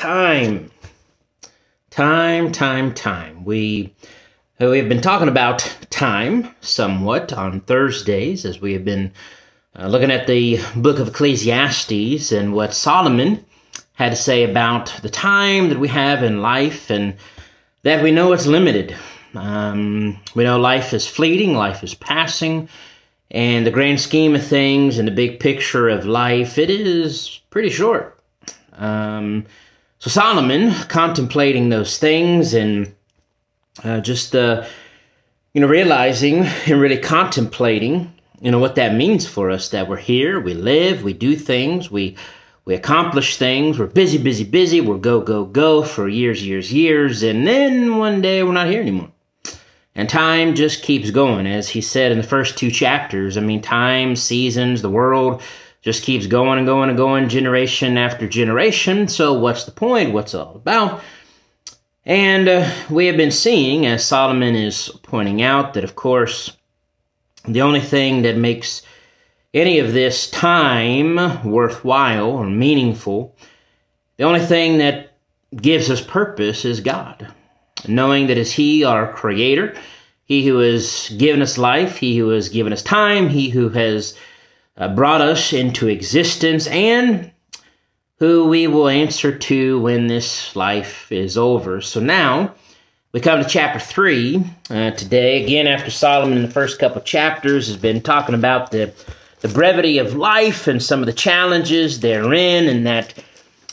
Time. We have been talking about time somewhat on Thursdays as we have been looking at the book of Ecclesiastes and what Solomon had to say about the time that we have in life, and that we know it's limited. We know life is fleeting, life is passing, and the grand scheme of things and the big picture of life, it is pretty short. So Solomon, contemplating those things and realizing and really contemplating, what that means for us, that we're here, we live, we do things, we accomplish things, we're busy, we're go for years, and then one day we're not here anymore. And time just keeps going, as he said in the first two chapters. Time, seasons, the world just keeps going and going, generation after generation. So what's the point? What's it all about? And we have been seeing, as Solomon is pointing out, that, of course, the only thing that makes any of this time worthwhile or meaningful, the only thing that gives us purpose is God. Knowing that it's He, our Creator, He who has given us life, He who has given us time, He who has brought us into existence, and who we will answer to when this life is over. So now we come to chapter 3 today. Again, after Solomon in the first couple of chapters has been talking about the brevity of life and some of the challenges therein, and that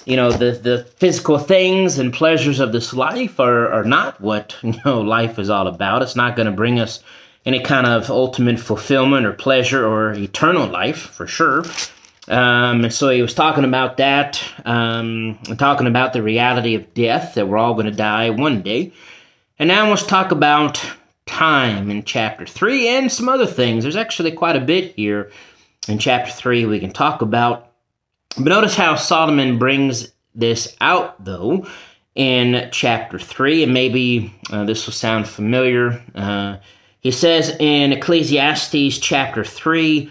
the physical things and pleasures of this life are not what life is all about. It's not going to bring us any kind of ultimate fulfillment or pleasure or eternal life, for sure. And so he was talking about that, talking about the reality of death, that we're all going to die one day. And now let's talk about time in chapter 3 and some other things. There's actually quite a bit here in chapter 3 we can talk about. But notice how Solomon brings this out, though, in chapter 3. And maybe this will sound familiar. He says in Ecclesiastes chapter 3,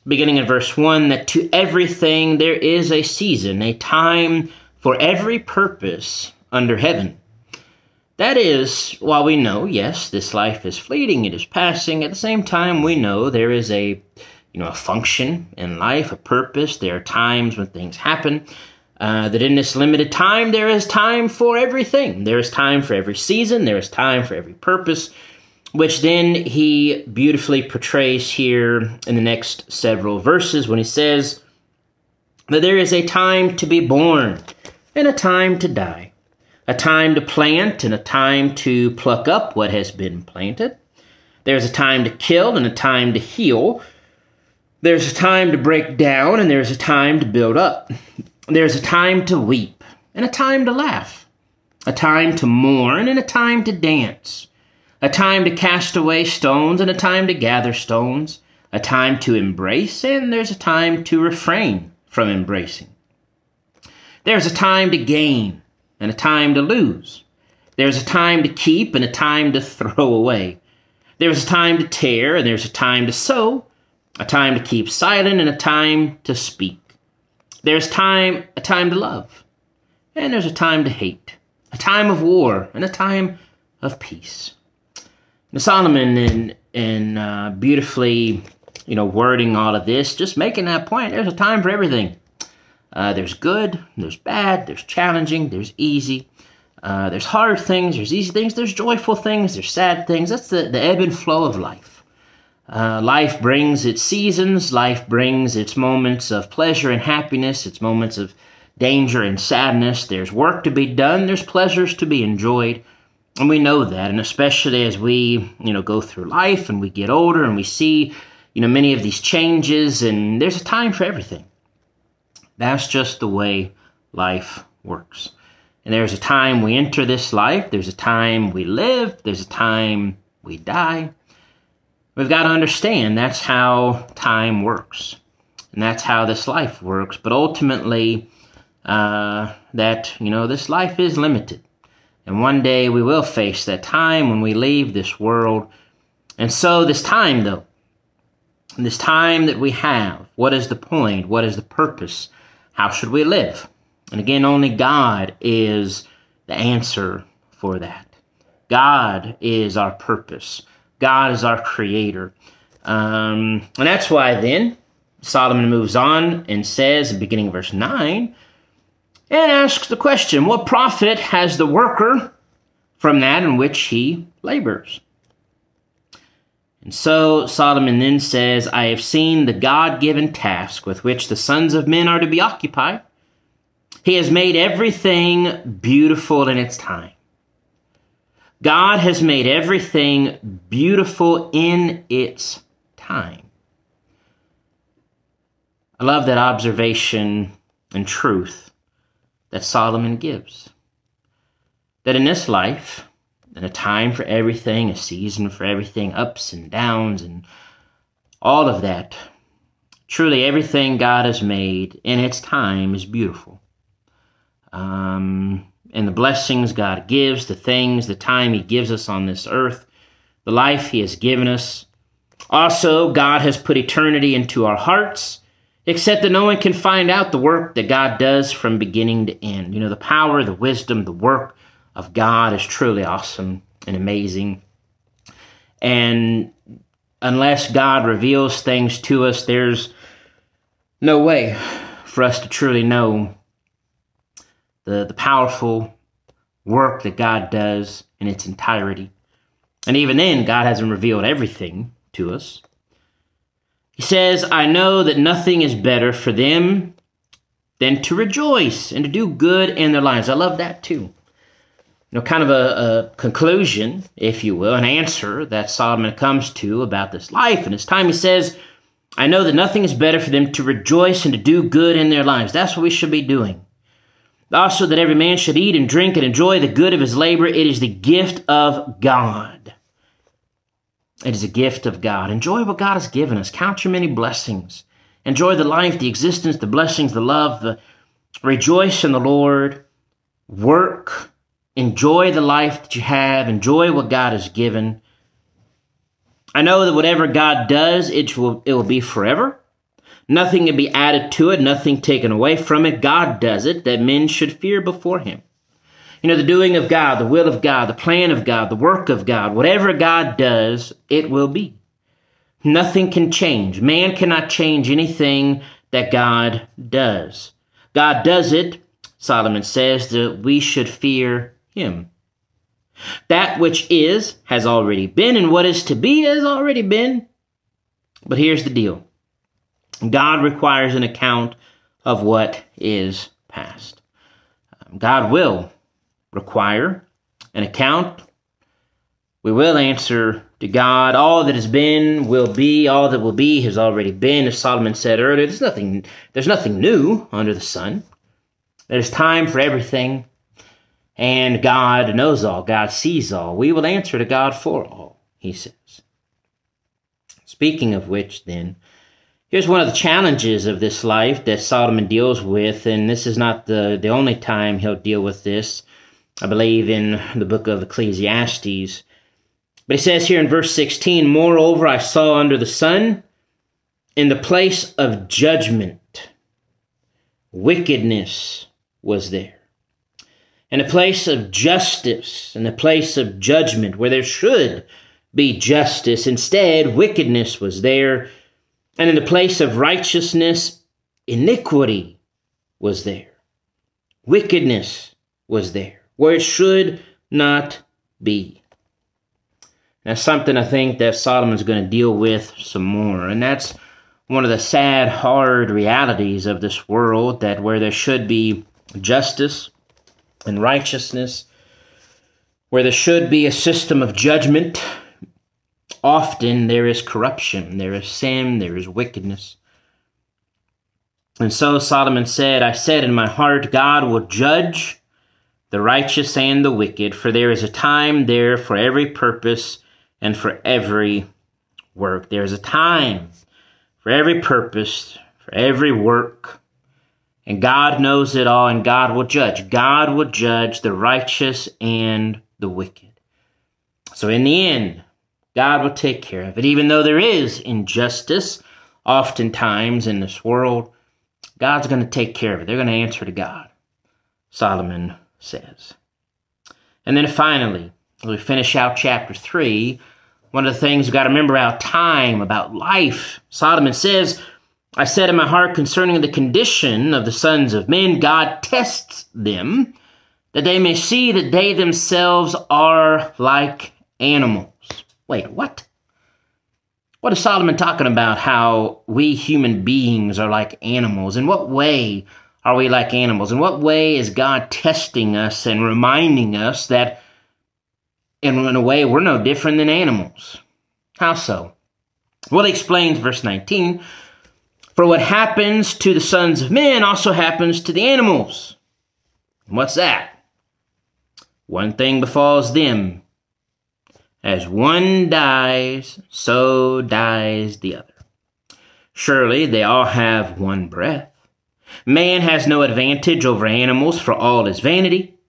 beginning in verse 1, that to everything there is a season, a time for every purpose under heaven. That is, while we know, yes, this life is fleeting, it is passing, at the same time we know there is a function in life, a purpose. There are times when things happen, that in this limited time there is time for everything. There is time for every season, there is time for every purpose, which then he beautifully portrays here in the next several verses when he says that there is a time to be born and a time to die, a time to plant and a time to pluck up what has been planted. There's a time to kill and a time to heal. There's a time to break down and there's a time to build up. There's a time to weep and a time to laugh, a time to mourn and a time to dance, a time to cast away stones and a time to gather stones, a time to embrace, and there's a time to refrain from embracing. There's a time to gain and a time to lose. There's a time to keep and a time to throw away. There's a time to tear and there's a time to sow, a time to keep silent and a time to speak. There's a time to love, and there's a time to hate, a time of war and a time of peace. Now, Solomon, in beautifully, wording all of this, just making that point, there's a time for everything. There's good, there's bad, there's challenging, there's easy, there's hard things, there's easy things, there's joyful things, there's sad things. That's the ebb and flow of life. Life brings its seasons, life brings its moments of pleasure and happiness, its moments of danger and sadness. There's work to be done, there's pleasures to be enjoyed. And we know that, and especially as we, go through life and we get older and we see, many of these changes, and there's a time for everything. That's just the way life works. And there's a time we enter this life, there's a time we live, there's a time we die. We've got to understand that's how time works, and that's how this life works. But ultimately, this life is limited. And one day we will face that time when we leave this world. And so this time, though, this time that we have, what is the point? What is the purpose? How should we live? And again, only God is the answer for that. God is our purpose. God is our creator. And that's why then Solomon moves on and says, beginning of verse 9, and asks the question, what profit has the worker from that in which he labors? And so Solomon then says, I have seen the God-given task with which the sons of men are to be occupied. He has made everything beautiful in its time. God has made everything beautiful in its time. I love that observation and truth that Solomon gives. That in this life, in a time for everything, a season for everything, ups and downs and all of that, truly everything God has made in its time is beautiful. And the blessings God gives, the things, the time he gives us on this earth, the life he has given us. Also, God has put eternity into our hearts, except that no one can find out the work that God does from beginning to end. You know, the power, the wisdom, the work of God is truly awesome and amazing. And unless God reveals things to us, there's no way for us to truly know the powerful work that God does in its entirety. And even then, God hasn't revealed everything to us. He says, I know that nothing is better for them than to rejoice and to do good in their lives. I love that too. You know, kind of a conclusion, if you will, an answer that Solomon comes to about this life and his time. He says, I know that nothing is better for them to rejoice and to do good in their lives. That's what we should be doing. Also, that every man should eat and drink and enjoy the good of his labor. It is the gift of God. It is a gift of God. Enjoy what God has given us. Count your many blessings. Enjoy the life, the existence, the blessings, the love. Rejoice in the Lord. Work. Enjoy the life that you have. Enjoy what God has given. I know that whatever God does, it will be forever. Nothing can be added to it, nothing taken away from it. God does it, that men should fear before him. You know, the doing of God, the will of God, the plan of God, the work of God, whatever God does, it will be. Nothing can change. Man cannot change anything that God does. God does it, Solomon says, that we should fear him. That which is has already been, and what is to be has already been. But here's the deal. God requires an account of what is past. God will require an account. We will answer to God. All that has been will be. All that will be has already been. As Solomon said earlier, there's nothing new under the sun. There's time for everything. And God knows all. God sees all. We will answer to God for all, he says. Speaking of which, then, here's one of the challenges of this life that Solomon deals with, and this is not the only time he'll deal with this, I believe, in the book of Ecclesiastes. But he says here in verse 16, Moreover, I saw under the sun, in the place of judgment, wickedness was there. In a place of justice, in a place of judgment, where there should be justice, instead, wickedness was there. And in the place of righteousness, iniquity was there. Wickedness was there, where it should not be. That's something I think that Solomon's going to deal with some more. And that's one of the sad, hard realities of this world, that where there should be justice and righteousness, where there should be a system of judgment, often there is corruption, there is sin, there is wickedness. And so Solomon said, I said in my heart, God will judge the righteous and the wicked, for there is a time there for every purpose and for every work. There is a time for every purpose, for every work. And God knows it all, and God will judge. God will judge the righteous and the wicked. So in the end, God will take care of it. Even though there is injustice oftentimes in this world, God's going to take care of it. They're going to answer to God. Solomon says. And then finally, as we finish out chapter 3, one of the things we've got to remember about time, about life. Solomon says, I said in my heart concerning the condition of the sons of men, God tests them, that they may see that they themselves are like animals. Wait, what? What is Solomon talking about, how we human beings are like animals? In what way are we like animals? In what way is God testing us and reminding us that in a way we're no different than animals? How so? Well, he explains verse 19, for what happens to the sons of men also happens to the animals. And what's that? One thing befalls them. As one dies, so dies the other. Surely they all have one breath. Man has no advantage over animals, for all is vanity.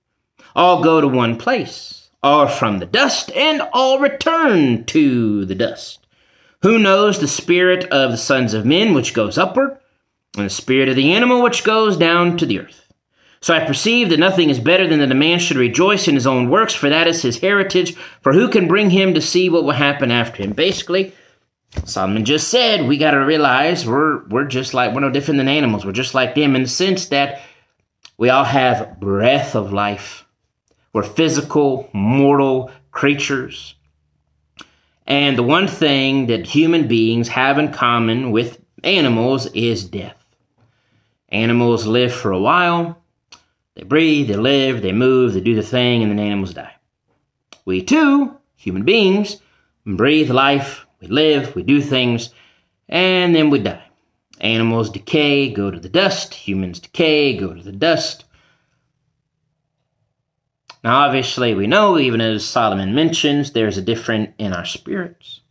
All go to one place. All are from the dust, and all return to the dust. Who knows the spirit of the sons of men which goes upward, and the spirit of the animal which goes down to the earth? So I perceive that nothing is better than that a man should rejoice in his own works, for that is his heritage. For who can bring him to see what will happen after him? Basically, Solomon just said we got to realize we're no different than animals. We're just like them in the sense that we all have breath of life. We're physical, mortal creatures. And the one thing that human beings have in common with animals is death. Animals live for a while. They breathe, they live, they move, they do the thing, and then animals die. We too, human beings, breathe life, we live, we do things, and then we die. Animals decay, go to the dust. Humans decay, go to the dust. Now, obviously, we know, even as Solomon mentions, there's a difference in our spirits.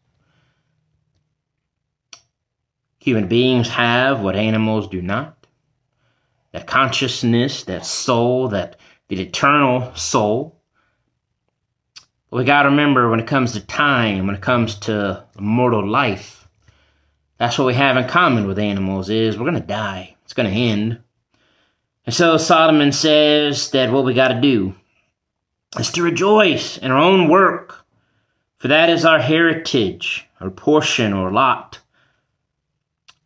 Human beings have what animals do not. That consciousness, that soul, that the eternal soul. But we got to remember, when it comes to time, when it comes to mortal life, that's what we have in common with animals is we're going to die. It's going to end. And so Solomon says that what we got to do is to rejoice in our own work, for that is our heritage, our portion, or lot.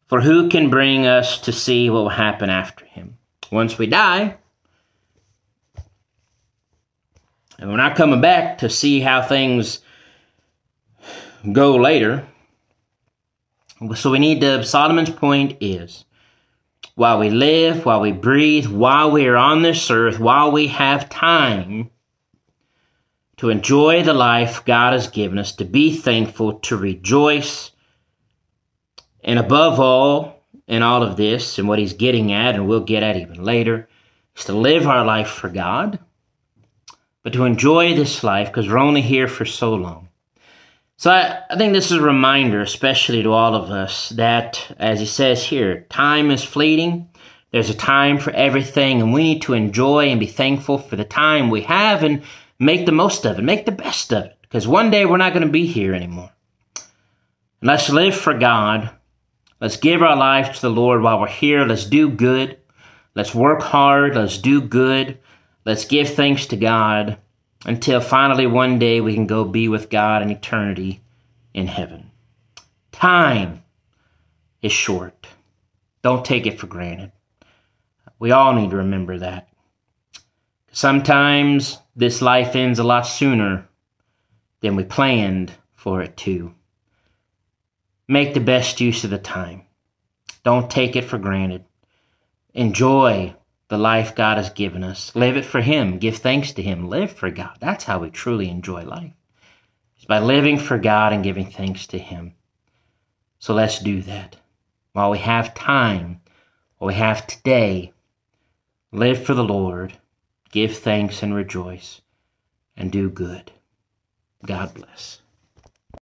For who can bring us to see what will happen after him? Once we die, and we're not coming back to see how things go later. So we need to, Solomon's point is, while we live, while we breathe, while we are on this earth, while we have time to enjoy the life God has given us, to be thankful, to rejoice, and above all, in all of this, and what he's getting at, and we'll get at even later, is to live our life for God, but to enjoy this life, because we're only here for so long. So I think this is a reminder, especially to all of us, that, as he says here, time is fleeting. There's a time for everything, and we need to enjoy and be thankful for the time we have and make the most of it, make the best of it, because one day we're not going to be here anymore. And let's live for God. Let's give our life to the Lord while we're here. Let's do good. Let's work hard. Let's do good. Let's give thanks to God until finally one day we can go be with God in eternity in heaven. Time is short. Don't take it for granted. We all need to remember that. Sometimes this life ends a lot sooner than we planned for it to. Make the best use of the time. Don't take it for granted. Enjoy the life God has given us. Live it for Him. Give thanks to Him. Live for God. That's how we truly enjoy life. It's by living for God and giving thanks to Him. So let's do that. While we have time, while we have today, live for the Lord. Give thanks and rejoice. And do good. God bless.